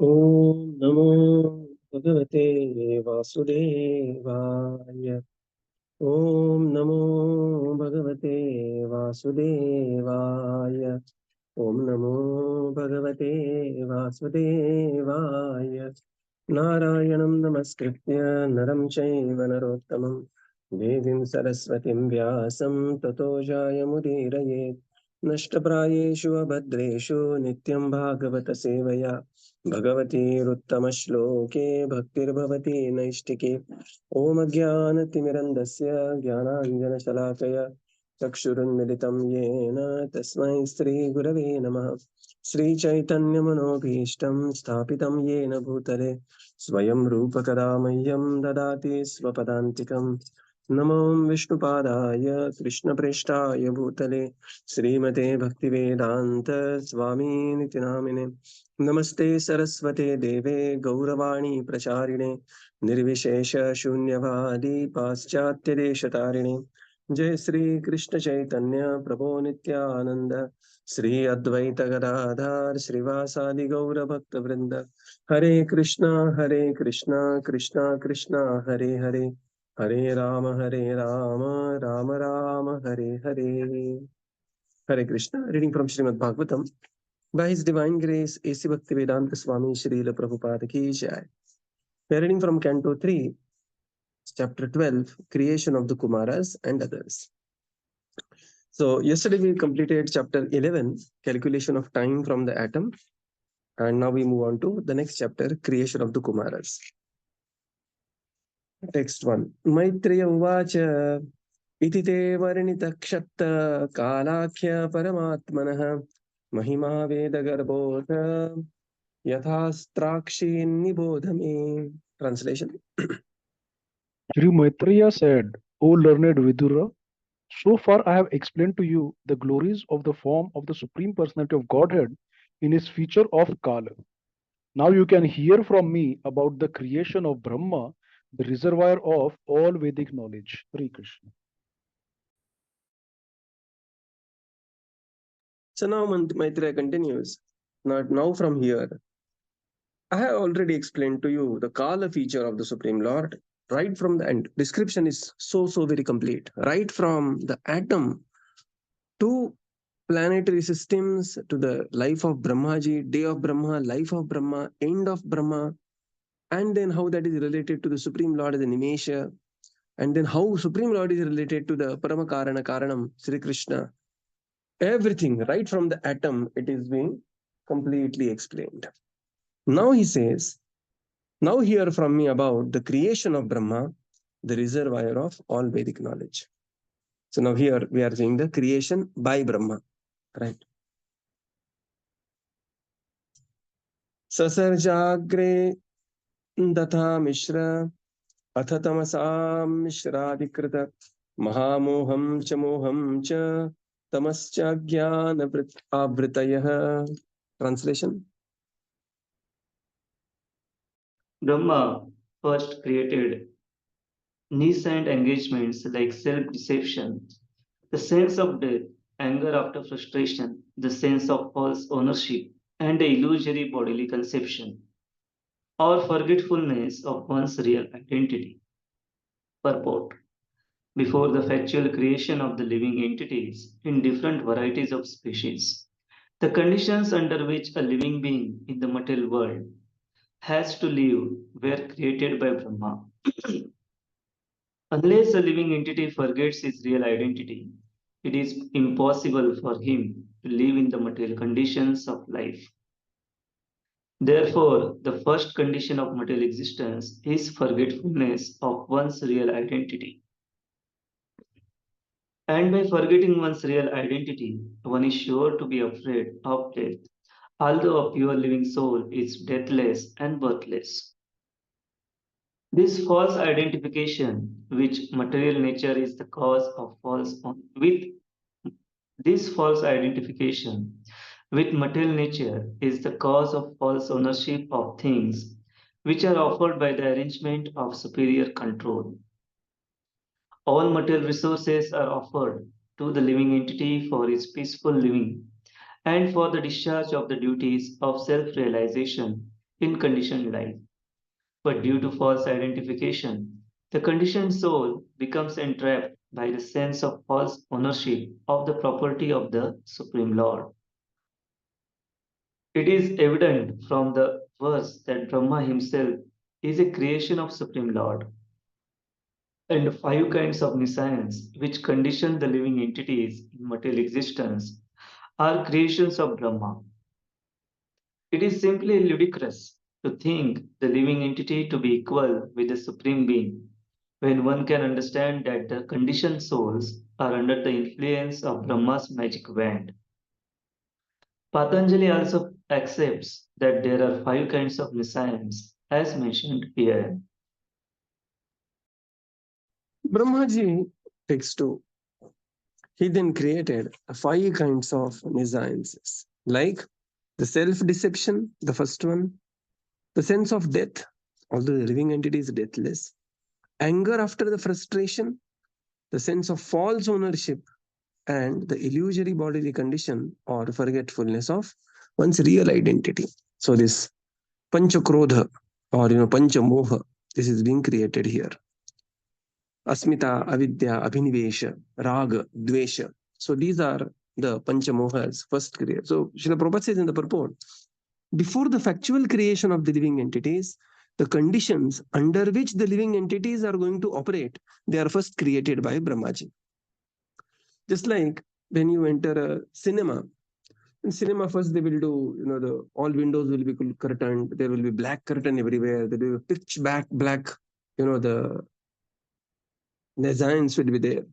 Om Namo Bhagavate Vasudevaya. Om Namo Bhagavate Vasudevaya. Om Namo Bhagavate Vasudevaya. Narayanam Namaskritya Naram Chaiva Narottamam Devim Saraswatim Vyasam Tato Jayamudiraye Nashtaprayeshu Abhadreshu Nityam Bhagavata Sevaya Bhagavati Ruttama-shloke Bhaktir-bhavati Naishtike Om Jnana-timirandasya Jnana-anjana-shalakaya Chakshurunmilitam Yena Tasmai Shri-gurave Namaha Shri Chaitanya-manobhishtam Sthapitam Yena Bhutale Swayam Rupa-kadamayyam Dadati Swapadantikam Namo Vishnupadaya Krishna-preshtaya Bhutale Srimate Bhaktivedanta Swami Nitinamine Namaste Saraswate Deve Gauravani Pracharine Nirvishesha Shunyavadi Paschatya Deshatarine Jai Sri Krishna Chaitanya Prabhu Nityananda Sri Advaita Gadadhar Srivasadi Gaura Bhakta Vrinda Hare Krishna Krishna Krishna Hare Hare Hare Rama Rama Rama Hare Hare Hare Krishna. Reading from Śrīmad-Bhāgavatam. By His Divine Grace, A.C. Bhaktivedanta Swami Srila Prabhupada Ki Jai. We are reading from Canto 3, Chapter 12, Creation of the Kumaras and Others. So, yesterday we completed Chapter 11, Calculation of Time from the Atom. And now we move on to the next chapter, Creation of the Kumaras. Text 1. Maitreya Uvacha Iti te varnitakshatta kalakhya paramatmanah Mahima Veda Garbodha Yathastrakshi Nibodhame. Translation. Sri Maitreya said, O learned Vidura, so far I have explained to you the glories of the form of the Supreme Personality of Godhead in his feature of Kala. Now you can hear from me about the creation of Brahma, the reservoir of all Vedic knowledge. Hare Krishna. So now Maitreya continues. Now from here, I have already explained to you the Kala feature of the Supreme Lord. Right from the end, description is so very complete. Right from the atom to planetary systems to the life of Brahmaji, day of Brahma, life of Brahma, end of Brahma, and then how that is related to the Supreme Lord as an Nimesha, and then how Supreme Lord is related to the Paramakarana Karanam, Sri Krishna. Everything, right from the atom, it is being completely explained. Now he says, now hear from me about the creation of Brahma, the reservoir of all Vedic knowledge. So now here we are seeing the creation by Brahma, right? Sasarjagre Datha Mishra अथ तमसां मिश्रादिकृत महामोहं च मोहं च तमश्चाज्ञानवृत्तयः. Translation. Brahma first created nascent engagements like self-deception, the sense of death, anger after frustration, the sense of false ownership, and the illusory bodily conception, or forgetfulness of one's real identity. Purport. Before the factual creation of the living entities in different varieties of species, the conditions under which a living being in the material world has to live were created by Brahma. Unless a living entity forgets his real identity, it is impossible for him to live in the material conditions of life. Therefore, the first condition of material existence is forgetfulness of one's real identity. And by forgetting one's real identity, one is sure to be afraid of death, although a pure living soul is deathless and birthless. This false identification, which material nature is the cause of this false identification with material nature is the cause of false ownership of things, which are offered by the arrangement of superior control. All material resources are offered to the living entity for its peaceful living and for the discharge of the duties of self-realization in conditioned life. But due to false identification, the conditioned soul becomes entrapped by the sense of false ownership of the property of the Supreme Lord. It is evident from the verse that Brahma himself is a creation of Supreme Lord, and the five kinds of nescience which condition the living entities in material existence are creations of Brahma. It is simply ludicrous to think the living entity to be equal with the Supreme Being, when one can understand that the conditioned souls are under the influence of Brahma's magic wand. Patanjali also accepts that there are five kinds of nescience, as mentioned here. Brahmaji takes two. He then created five kinds of nesciences, like the self-deception, the first one, the sense of death, although the living entity is deathless, anger after the frustration, the sense of false ownership, and the illusory bodily condition or forgetfulness of one's real identity. So this panchakrodha or panchamoha, this is being created here. Asmita, avidya, abhinivesha, raga, dvesha. So these are the panchamohas first created. So Srila Prabhupada says in the purport, before the factual creation of the living entities, the conditions under which the living entities are going to operate, they are first created by Brahmaji. Just like when you enter a cinema, in cinema first they will do, the all windows will be curtained, there will be black curtain everywhere, there will be pitch black, the designs will be there.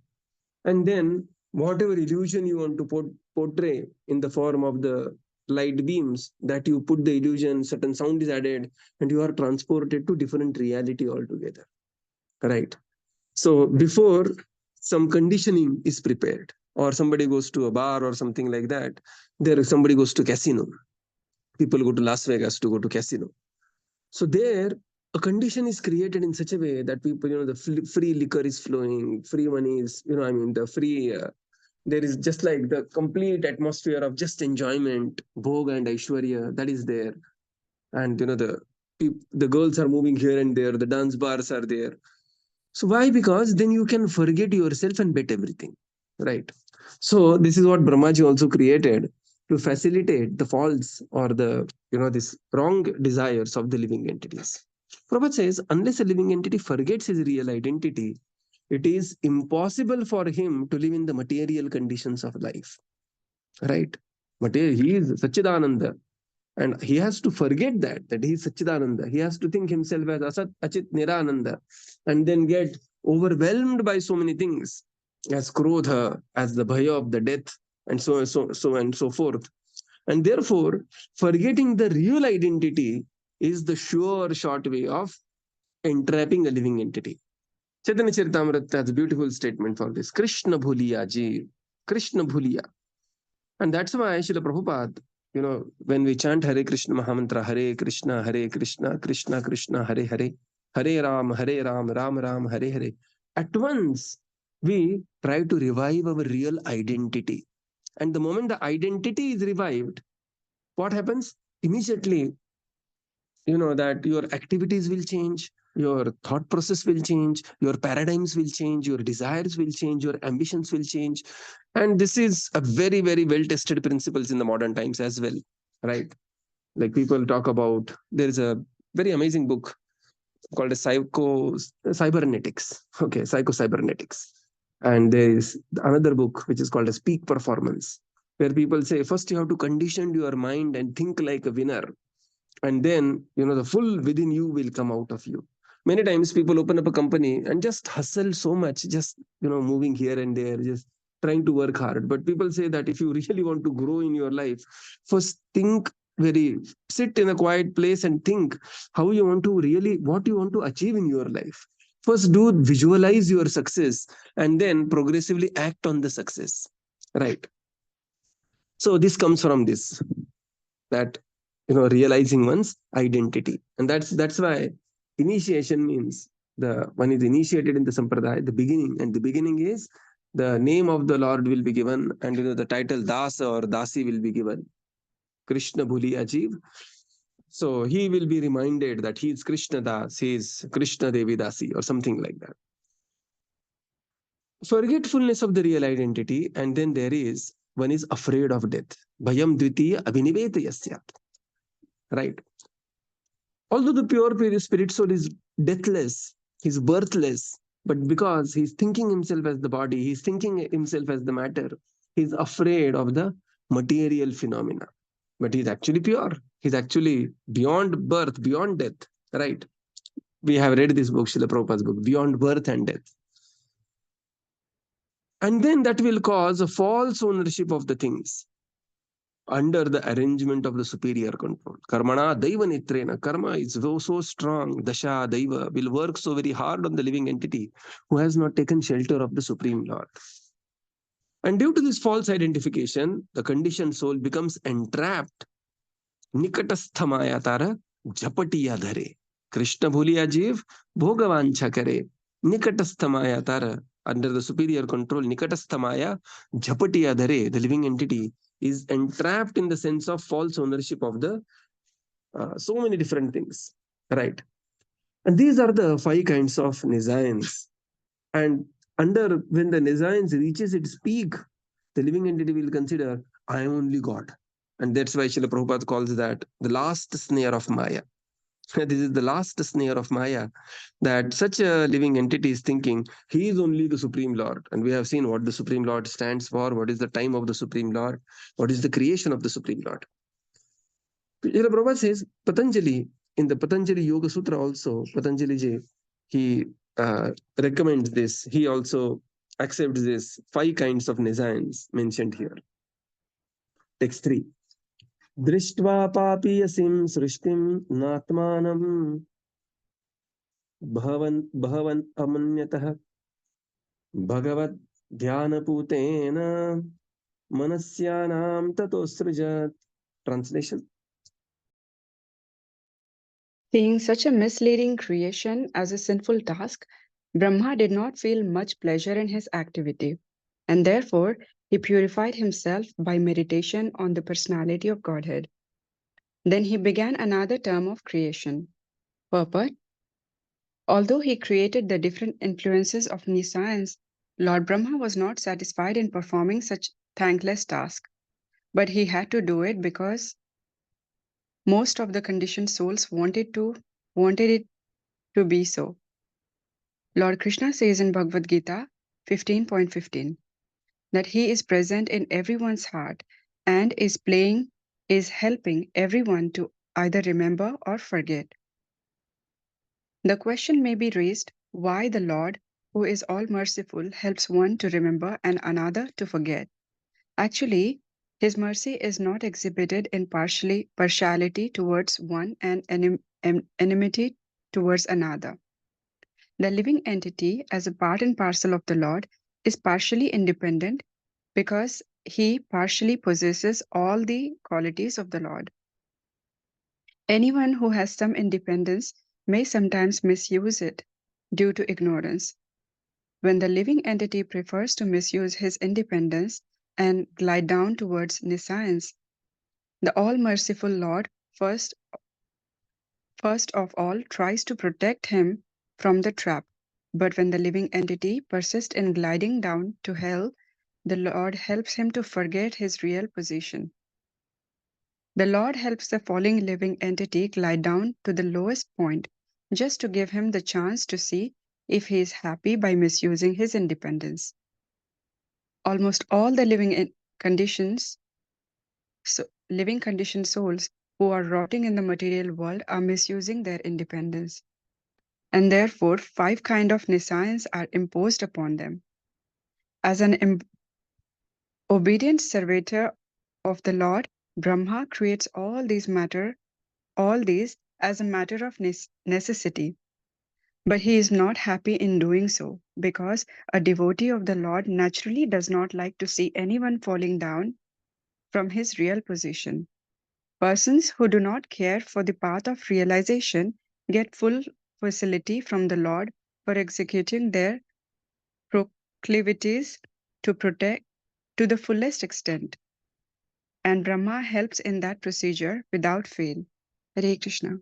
And then whatever illusion you want to portray in the form of the light beams, that you put the illusion, certain sound is added, and you are transported to different reality altogether. Right? So before some conditioning is prepared, or somebody goes to a bar or something like that, there somebody goes to casino. People go to Las Vegas to go to casino. So there, a condition is created in such a way that people, the free liquor is flowing, free money is, the free, there is just like the complete atmosphere of just enjoyment, bhoga and aishwarya, that is there. And, the girls are moving here and there, the dance bars are there. So why? Because then you can forget yourself and bet everything, right? So this is what Brahmaji also created to facilitate the false or the, this wrong desires of the living entities. Prabhupada says, unless a living entity forgets his real identity, it is impossible for him to live in the material conditions of life, right? He is Sachidananda, and he has to forget that he is Sachidananda. He has to think himself as Asat, Achit, Nirananda, and then get overwhelmed by so many things, as Krodha, as the Bhaya of the death, and so and so forth. And therefore, forgetting the real identity is the sure short way of entrapping a living entity. Chaitanya Charitamrita has a beautiful statement for this. Krishna bhuliya ji. Krishna bhuliya. And that's why Srila Prabhupada, when we chant Hare Krishna Mahamantra, Hare Krishna, Krishna Krishna, Hare Hare, Hare Ram, Ram Ram, Hare Hare, at once we try to revive our real identity. And the moment the identity is revived, what happens? Immediately, that your activities will change, your thought process will change, your paradigms will change, your desires will change, your ambitions will change. And this is a very, very well tested principles in the modern times as well, right? Like people talk about, there is a very amazing book called a cybernetics. Okay, psycho-cybernetics. And there is another book which is called as peak performance, where people say first you have to condition your mind and think like a winner, and then the full within you will come out of you. Many times people open up a company and just hustle so much, just moving here and there, just trying to work hard. But people say that if you really want to grow in your life, first sit in a quiet place and think how you want to really, what you want to achieve in your life. First visualize your success, and then progressively act on the success, right? So this comes from this, that realizing one's identity. And that's why initiation means the one is initiated in the sampradaya, the beginning, and the beginning is the name of the Lord will be given, and the title Das or Dasi will be given. Krishna Bhuli Ajiv. So he will be reminded that he is Krishna Das, he is Krishna Devi Dasi, or something like that. Forgetfulness of the real identity, and then there is one is afraid of death. Bhayam dvitiya abhiniveta yasyat. Right. Although the pure spirit soul is deathless, he's birthless, but because he's thinking himself as the body, he's thinking himself as the matter, he's afraid of the material phenomena. But he's actually pure. He's actually beyond birth, beyond death. Right. We have read this book, Srila Prabhupada's book, Beyond Birth and Death. And then that will cause a false ownership of the things under the arrangement of the superior control. Karmana Daiva Nitrena. Karma is so strong. Dasha Daiva will work so very hard on the living entity who has not taken shelter of the Supreme Lord. And due to this false identification, the conditioned soul becomes entrapped. Nikatasthamaya tara japatiya dhare. Krishna bhuliya jiv bhogavancha kare. Nikatasthamaya tara. Under the superior control, Nikatasthamaya japatiya dhare. The living entity is entrapped in the sense of false ownership of the so many different things. Right. And these are the 5 kinds of nescience. And under when the nescience reaches its peak, the living entity will consider, I am only God. And that's why Srila Prabhupada calls that the last snare of Maya. This is the last snare of Maya, that such a living entity is thinking he is only the Supreme Lord. And we have seen what the Supreme Lord stands for, what is the time of the Supreme Lord, what is the creation of the Supreme Lord. Srila Prabhupada says, Patanjali, in the Patanjali Yoga Sutra also, Patanjali ji, he recommends this. He also accepts this 5 kinds of nescience mentioned here. Text 3. Drishtva papiyasim srishtim natmanam bhavan amanyatah bhagavad dhyanaputena manasyanam tatosrujat. Translation. Seeing such a misleading creation as a sinful task, Brahma did not feel much pleasure in his activity, and therefore he purified himself by meditation on the personality of Godhead. Then he began another term of creation, purport. Although he created the different influences of nescience, Lord Brahma was not satisfied in performing such thankless task, but he had to do it because most of the conditioned souls wanted it to be so. Lord Krishna says in Bhagavad Gita 15.15 that he is present in everyone's heart and is helping everyone to either remember or forget. The question may be raised why the Lord, who is all merciful, helps one to remember and another to forget. Actually, his mercy is not exhibited in partiality towards one and enmity towards another. The living entity, as a part and parcel of the Lord, is partially independent because he partially possesses all the qualities of the Lord. Anyone who has some independence may sometimes misuse it due to ignorance. When the living entity prefers to misuse his independence and glide down towards nescience, the all-merciful Lord first of all tries to protect him from the trap. But when the living entity persists in gliding down to hell, the Lord helps him to forget his real position. The Lord helps the falling living entity glide down to the lowest point, just to give him the chance to see if he is happy by misusing his independence. Almost all the living conditioned souls who are rotting in the material world are misusing their independence. And therefore 5 kinds of nescience are imposed upon them. As an obedient servitor of the Lord, Brahma creates all these as a matter of necessity. But he is not happy in doing so, because a devotee of the Lord naturally does not like to see anyone falling down from his real position. Persons who do not care for the path of realization get full facility from the Lord for executing their proclivities to the fullest extent. And Brahma helps in that procedure without fail. Hare Krishna.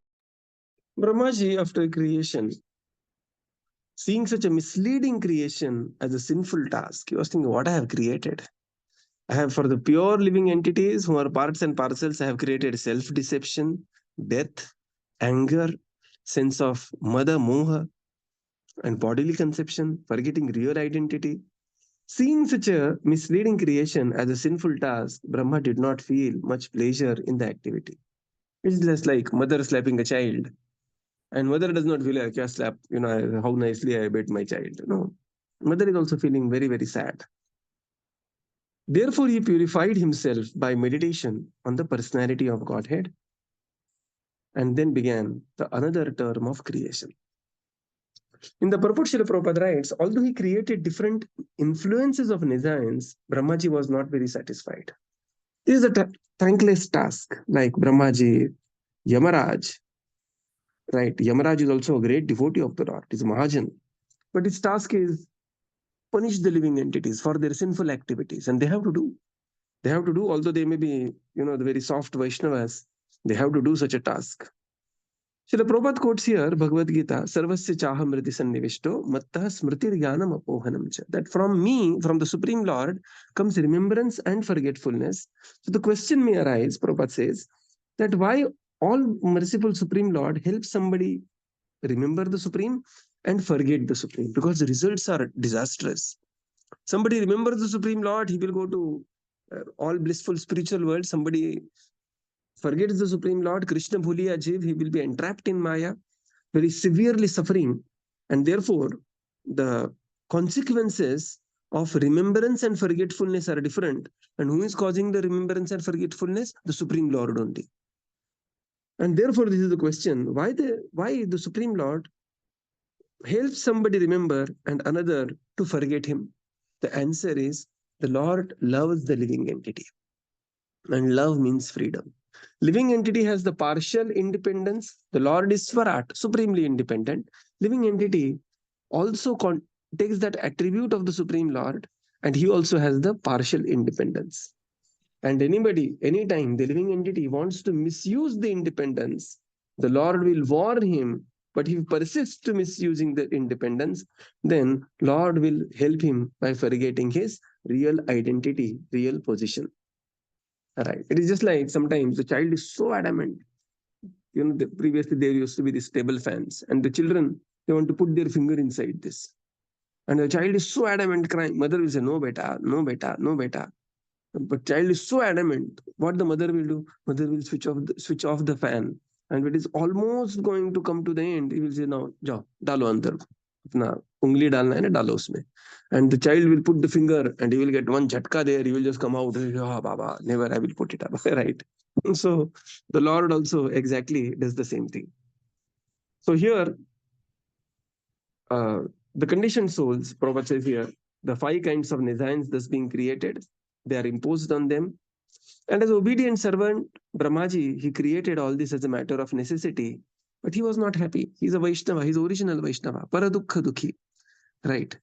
Brahmaji, after creation, seeing such a misleading creation as a sinful task, he was thinking, what I have created? I have, for the pure living entities who are parts and parcels, I have created self-deception, death, anger, sense of mada, moha, and bodily conception, forgetting real identity. Seeing such a misleading creation as a sinful task, Brahma did not feel much pleasure in the activity. It's just like mother slapping a child. And mother does not feel like, just slap, how nicely I beat my child. No. Mother is also feeling very, very sad. Therefore, he purified himself by meditation on the personality of Godhead and then began the another term of creation. In the purport, Srila Prabhupada writes, although he created different influences of nescience, Brahmaji was not very satisfied. This is a thankless task, like Brahmaji, Yamaraj, right? Yamaraj is also a great devotee of the Lord, he's Mahajan. But his task is punish the living entities for their sinful activities, and they have to do. They have to do, although they may be, the very soft Vaishnavas, they have to do such a task. Srila Prabhupada quotes here Bhagavad Gita, Sarvasya Chaha Mriti Sannivishto, Mattah Smritir Jnanam Apohanam Cha. That from me, from the Supreme Lord, comes remembrance and forgetfulness. So the question may arise, Prabhupada says, that why all merciful Supreme Lord helps somebody remember the Supreme and forget the Supreme? Because the results are disastrous. Somebody remembers the Supreme Lord, he will go to all blissful spiritual world. Somebody forgets the Supreme Lord, Krishna Bhuliya Jiv, he will be entrapped in Maya, very severely suffering. And therefore, the consequences of remembrance and forgetfulness are different. And who is causing the remembrance and forgetfulness? The Supreme Lord only. And therefore, this is the question, why the Supreme Lord helps somebody remember and another to forget him? The answer is, the Lord loves the living entity. And love means freedom. Living entity has the partial independence. The Lord is Swarat, supremely independent. Living entity also takes that attribute of the Supreme Lord, and he also has the partial independence. And anybody, anytime the living entity wants to misuse the independence, the Lord will warn him. But if he persists to misusing the independence, then Lord will help him by forgetting his real identity, real position. Right. It is just like sometimes the child is so adamant. Previously there used to be these table fans, and the children, they want to put their finger inside this. And the child is so adamant, crying. Mother will say, no, beta, no, beta, no, beta. But child is so adamant. What the mother will do? Mother will switch off the fan. And when it is almost going to come to the end, he will say, now, jao, dalo andar. Apna ungli dalna hai na, dalo usme. And the child will put the finger and he will get one jhatka there. He will just come out. Oh, Baba, never I will put it up. Right. So the Lord also exactly does the same thing. So here, the conditioned souls, Prabhupada says here, the 5 kinds of nescience thus being created, they are imposed on them. And as obedient servant, Brahmaji, he created all this as a matter of necessity, but he was not happy. He's a Vaishnava, he's original Vaishnava, paradukha dukhi, right?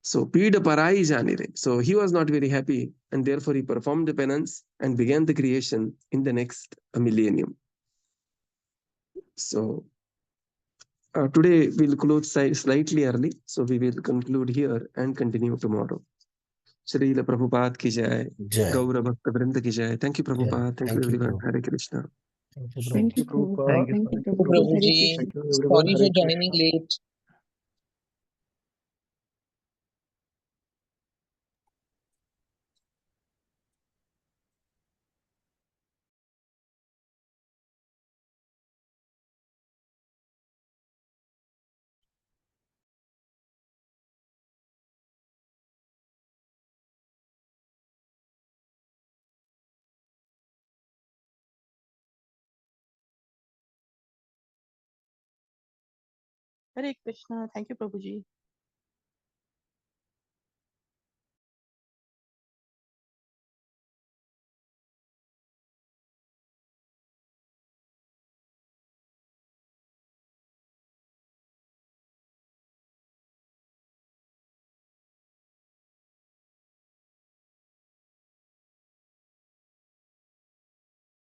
So, pida parai janire. So, he was not very happy, and therefore he performed the penance and began the creation in the next millennium. So, today we'll close slightly early, so we will conclude here and continue tomorrow. Srila Prabhupada ki jai, Gaura Bhakta Vrinda ki jai. Thank you, Prabhupada. Thank you, everyone. Hare Krishna. Thank you, Prabhupada. Thank you, Thank you, Prabhupada. Prabhupada. Hare Prabhuji, Krishna. Thank you, everyone. sorry for Hare joining Krishna. late. Hare Krishna. Thank you, Prabhuji.